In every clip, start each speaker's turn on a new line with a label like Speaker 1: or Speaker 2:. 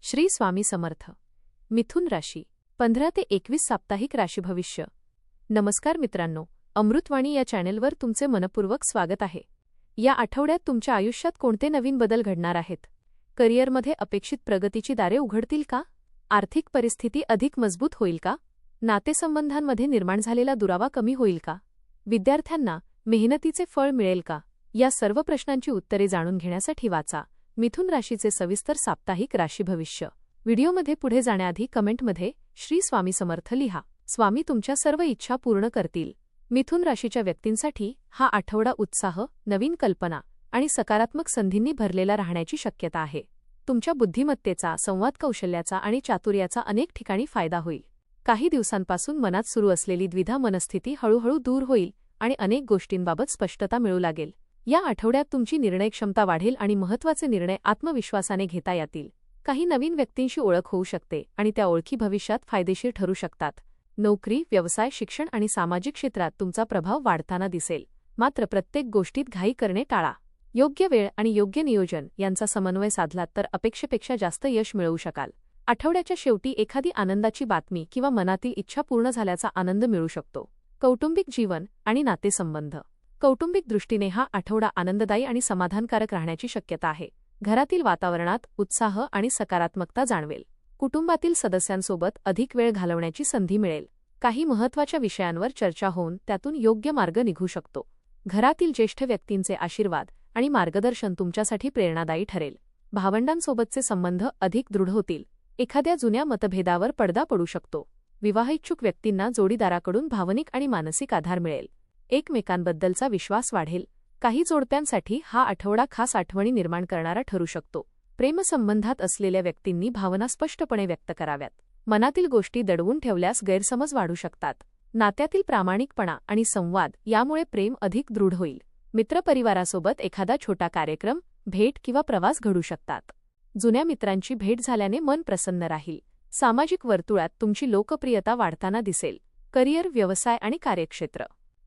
Speaker 1: श्री स्वामी समर्थ. मिथुन राशी 15 ते 21 साप्ताहिक राशी भविष्य. नमस्कार मित्रांनो, अमृतवाणी या चॅनेलवर तुमचे मनपूर्वक स्वागत आहे. या आठवड्यात तुमच्या आयुष्यात कोणते नवीन बदल घडणार आहेत? करिअरमध्ये अपेक्षित प्रगतीची दारे उघडतील का? आर्थिक परिस्थिती अधिक मजबूत होईल का? नातेसंबंधांमध्ये निर्माण झालेला दुरावा कमी होईल का? विद्यार्थ्यांना मेहनतीचे फळ मिळेल का? या सर्व प्रश्नांची उत्तरे जाणून घेण्यासाठी वाचा मिथुन राशीचे सविस्तर साप्ताहिक राशी भविष्य. व्हिडिओमध्ये पुढे जाण्याआधी कमेंटमध्ये श्री स्वामी समर्थ लिहा. स्वामी तुमच्या सर्व इच्छा पूर्ण करतील. मिथुन राशीच्या व्यक्तींसाठी हा आठवडा उत्साह, नवीन कल्पना आणि सकारात्मक संधींनी भरलेला राहण्याची शक्यता आहे. तुमच्या बुद्धिमत्तेचा, संवाद कौशल्याचा आणि चातुर्याचा अनेक ठिकाणी फायदा होईल. काही दिवसांपासून मनात सुरू असलेली द्विधा मनस्थिती हळूहळू दूर होईल आणि अनेक गोष्टींबाबत स्पष्टता मिळू लागेल. या आठवड्यात तुमची निर्णय क्षमता वाढेल आणि महत्त्वाचे निर्णय आत्मविश्वासाने घेता येतील. काही नवीन व्यक्तींशी ओळख होऊ शकते आणि त्या ओळखी भविष्यात फायदेशीर ठरू शकतात. नोकरी, व्यवसाय, शिक्षण आणि सामाजिक क्षेत्रात तुमचा प्रभाव वाढताना दिसेल. मात्र प्रत्येक गोष्टीत घाई करणे टाळा. योग्य वेळ आणि योग्य नियोजन यांचा समन्वय साधलात तर अपेक्षेपेक्षा जास्त यश मिळवू शकाल. आठवड्याच्या शेवटी एखादी आनंदाची बातमी किंवा मनातील इच्छा पूर्ण झाल्याचा आनंद मिळू शकतो. कौटुंबिक जीवन आणि नातेसंबंध. कौटुंबिक दृष्टीने हा आठवडा आनंददायी आणि समाधानकारक राहण्याची शक्यता आहे. घरातील वातावरणात उत्साह आणि सकारात्मकता जाणवेल. कुटुंबातील सदस्यांसोबत अधिक वेळ घालवण्याची संधी मिळेल. काही महत्त्वाच्या विषयांवर चर्चा होऊन त्यातून योग्य मार्ग निघू शकतो. घरातील ज्येष्ठ व्यक्तींचे आशीर्वाद आणि मार्गदर्शन तुमच्यासाठी प्रेरणादायी ठरेल. भावंडांसोबतचे संबंध अधिक दृढ होतील. एखाद्या जुन्या मतभेदावर पडदा पडू शकतो. विवाहिच्छुक व्यक्तींना जोडीदाराकडून भावनिक आणि मानसिक आधार मिळेल. एकमेकांबद्दलचा विश्वास वाढेल. काही जोडप्यांसाठी हा आठवडा खास आठवणी निर्माण करणारा ठरू शकतो. प्रेमसंबंधात असलेल्या व्यक्तींनी भावना स्पष्टपणे व्यक्त कराव्यात. मनातील गोष्टी दडवून ठेवल्यास गैरसमज वाढू शकतात. नात्यातील प्रामाणिकपणा आणि संवाद यामुळे प्रेम अधिक दृढ होईल. मित्रपरिवारासोबत एखादा छोटा कार्यक्रम, भेट किंवा प्रवास घडू शकतात. जुन्या मित्रांची भेट झाल्याने मन प्रसन्न राहील. सामाजिक वर्तुळात तुमची लोकप्रियता वाढताना दिसेल. करिअर, व्यवसाय आणि कार्यक्षेत्र.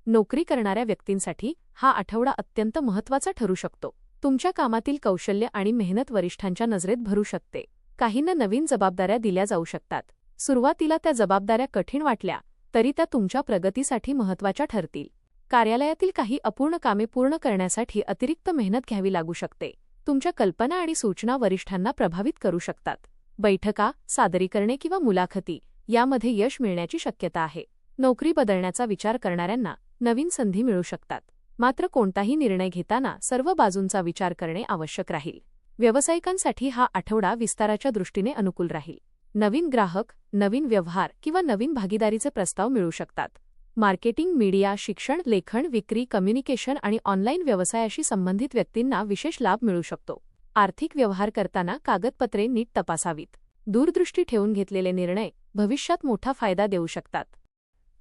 Speaker 1: नोकरी करणाऱ्या व्यक्तींसाठी हा आठवडा अत्यंत महत्त्वाचा ठरू शकतो. तुमच्या कामातील कौशल्य आणि मेहनत वरिष्ठांच्या नजरेत भरू शकते. काहींना नवीन जबाबदाऱ्या दिल्या जाऊ शकतात. सुरुवातीला त्या जबाबदाऱ्या कठीण वाटल्या तरी त्या तुमच्या प्रगतीसाठी महत्त्वाच्या ठरतील. कार्यालयातील काही अपूर्ण कामे पूर्ण करण्यासाठी अतिरिक्त मेहनत घ्यावी लागू शकते. तुमच्या कल्पना आणि सूचना वरिष्ठांना प्रभावित करू शकतात. बैठका, सादरीकरणे किंवा मुलाखती यामध्ये यश मिळण्याची शक्यता आहे. नोकरी बदलण्याचा विचार करणाऱ्यांना नवीन संधी मिळू शकतात. मात्र कोणताही निर्णय घेताना सर्व बाजूंचा विचार करणे आवश्यक राहील. व्यावसायिकांसाठी हा आठवडा विस्ताराच्या दृष्टीने अनुकूल राहील. नवीन ग्राहक, नवीन व्यवहार किंवा नवीन भागीदारीचे प्रस्ताव मिळू शकतात. मार्केटिंग, मीडिया, शिक्षण, लेखन, विक्री, कम्युनिकेशन आणि ऑनलाईन व्यवसायाशी संबंधित व्यक्तींना विशेष लाभ मिळू शकतो. आर्थिक व्यवहार करताना कागदपत्रे नीट तपासावीत. दूरदृष्टी ठेवून घेतलेले निर्णय भविष्यात मोठा फायदा देऊ शकतात.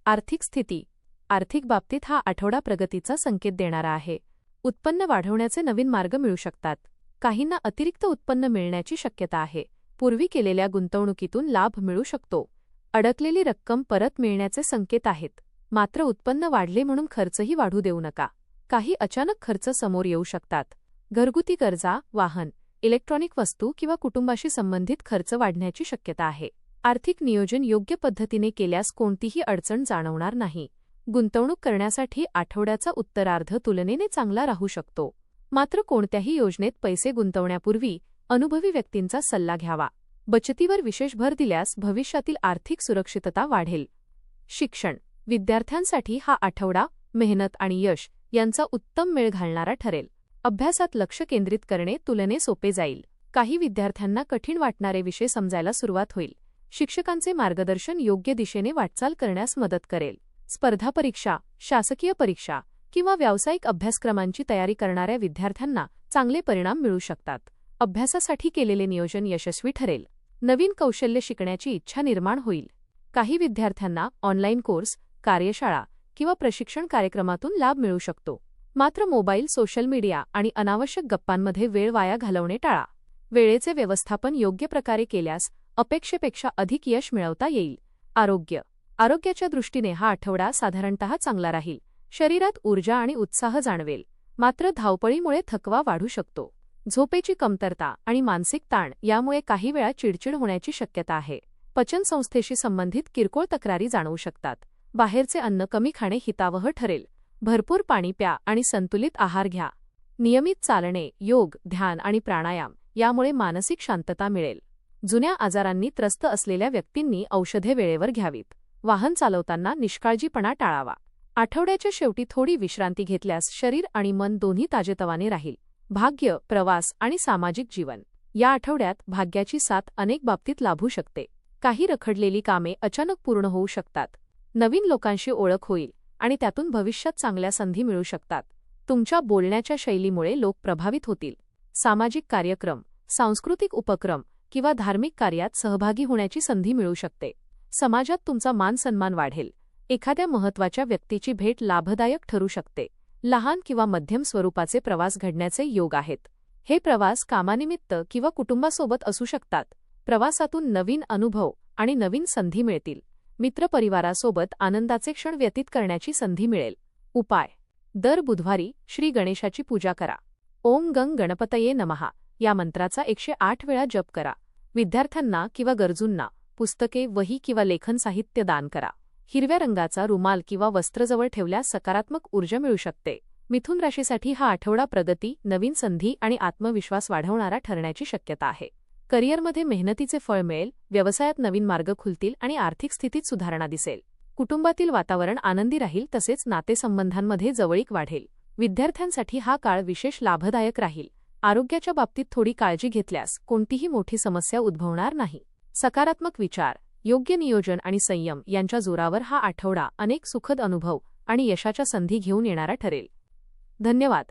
Speaker 1: आर्थिक स्थिती. आर्थिक बाबतीत हा आठवडा प्रगतीचा संकेत देणारा आहे. उत्पन्न वाढवण्याचे नवीन मार्ग मिळू शकतात. काहींना अतिरिक्त उत्पन्न मिळण्याची शक्यता आहे. पूर्वी केलेल्या गुंतवणुकीतून लाभ मिळू शकतो. अडकलेली रक्कम परत मिळण्याचे संकेत आहेत. मात्र उत्पन्न वाढले म्हणून खर्चही वाढू देऊ नका. काही अचानक खर्च समोर येऊ शकतात. घरगुती कर्जा, वाहन, इलेक्ट्रॉनिक वस्तू किंवा कुटुंबाशी संबंधित खर्च वाढण्याची शक्यता आहे. आर्थिक नियोजन योग्य पद्धतीने केल्यास कोणतीही अडचण जाणवणार नाही. गुंतवणूक करण्यासाठी आठवड्याचा उत्तरार्ध तुलनेने चांगला राहू शकतो. मात्र कोणत्याही योजनेत पैसे गुंतवण्यापूर्वी अनुभवी व्यक्तींचा सल्ला घ्यावा. बचतीवर विशेष भर दिल्यास भविष्यातील आर्थिक सुरक्षितता वाढेल. शिक्षण. विद्यार्थ्यांसाठी हा आठवडा मेहनत आणि यश यांचा उत्तम मेळ घालणारा ठरेल. अभ्यासात लक्ष केंद्रित करणे तुलनेने सोपे जाईल. काही विद्यार्थ्यांना कठीण वाटणारे विषय समजायला सुरुवात होईल. शिक्षकांचे मार्गदर्शन योग्य दिशेने वाटचाल करण्यास मदत करेल. स्पर्धा परीक्षा, शासकीय परीक्षा किंवा व्यावसायिक अभ्यासक्रमांची तयारी करणाऱ्या विद्यार्थ्यांना चांगले परिणाम मिळू शकतात. अभ्यासासाठी केलेले नियोजन यशस्वी ठरेल. नवीन कौशल्य शिकण्याची इच्छा निर्माण होईल. काही विद्यार्थ्यांना ऑनलाईन कोर्स, कार्यशाळा किंवा प्रशिक्षण कार्यक्रमातून लाभ मिळू शकतो. मात्र मोबाईल, सोशल मीडिया आणि अनावश्यक गप्पांमध्ये वेळ वाया घालवणे टाळा. वेळेचे व्यवस्थापन योग्य प्रकारे केल्यास अपेक्षेपेक्षा अधिक यश मिळवता येईल. आरोग्य. आरोग्याच्या दृष्टीने हा आठवडा साधारणतः चांगला राहील. शरीरात ऊर्जा आणि उत्साह जाणवेल. मात्र धावपळीमुळे थकवा वाढू शकतो. झोपेची कमतरता आणि मानसिक ताण यामुळे काही वेळा चिडचिड होण्याची शक्यता आहे. पचनसंस्थेशी संबंधित किरकोळ तक्रारी जाणवू शकतात. बाहेरचे अन्न कमी खाणे हितावह ठरेल. भरपूर पाणी प्या आणि संतुलित आहार घ्या. नियमित चालणे, योग, ध्यान आणि प्राणायाम यामुळे मानसिक शांतता मिळेल. जुन्या आजारांनी त्रस्त असलेल्या व्यक्तींनी औषधे वेळेवर घ्यावीत. वाहन चालवताना निष्काळजीपणा टाळावा. आठवड्याच्या शेवटी थोडी विश्रांती घेतल्यास शरीर आणि मन दोन्ही ताजेतवाने राहील. भाग्य, प्रवास आणि सामाजिक जीवन. या आठवड्यात भाग्याची साथ अनेक बाबतीत लाभू शकते. काही रखडलेली कामे अचानक पूर्ण होऊ शकतात. नवीन लोकांशी ओळख होईल आणि त्यातून भविष्यात चांगल्या संधी मिळू शकतात. तुमच्या बोलण्याच्या शैलीमुळे लोक प्रभावित होतील. सामाजिक कार्यक्रम, सांस्कृतिक उपक्रम किंवा धार्मिक कार्यात सहभागी होण्याची संधी मिळू शकते. समाजात तुमचा मान-सन्मान वाढेल. एखाद्या महत्त्वाच्या व्यक्तीची भेट लाभदायक ठरू शकते. लहान किंवा मध्यम स्वरूपाचे प्रवास घडण्याचे योग आहेत. हे प्रवास कामानिमित्त किंवा कुटुंबासोबत असू शकतात. प्रवासातून नवीन अनुभव आणि नवीन संधी मिळतील. मित्रपरिवारासोबत आनंदाचे क्षण व्यतीत करण्याची संधी मिळेल. उपाय: दर बुधवारी श्री गणेशाची पूजा करा. ओम गंग गणपतये नमः या मंत्राचा 108 वेळा जप करा. विद्यार्थ्यांना किंवा गरजूंना पुस्तके, वही किंवा लेखन साहित्य दान करा. हिरव्या रंगाचा रुमाल किंवा वस्त्र जवळ ठेवल्यास सकारात्मक ऊर्जा मिळू शकते. मिथुन राशीसाठी हा आठवडा प्रगती, नवीन संधी आणि आत्मविश्वास वाढवणारा ठरण्याची शक्यता आहे. करिअरमध्ये मेहनतीचे फळ मिळेल. व्यवसायात नवीन मार्ग खुलतील आणि आर्थिक स्थितीत सुधारणा दिसेल. कुटुंबातील वातावरण आनंदी राहील तसेच नातेसंबंधांमध्ये जवळीक वाढेल. विद्यार्थ्यांसाठी हा काळ विशेष लाभदायक राहील. आरोग्याच्या बाबतीत थोडी काळजी घेतल्यास कोणतीही मोठी समस्या उद्भवणार नाही. सकारात्मक विचार, योग्य नियोजन आणि संयम यांच्या जोरावर हा आठवडा अनेक सुखद अनुभव आणि यशाच्या संधी घेऊन येणारा ठरेल. धन्यवाद.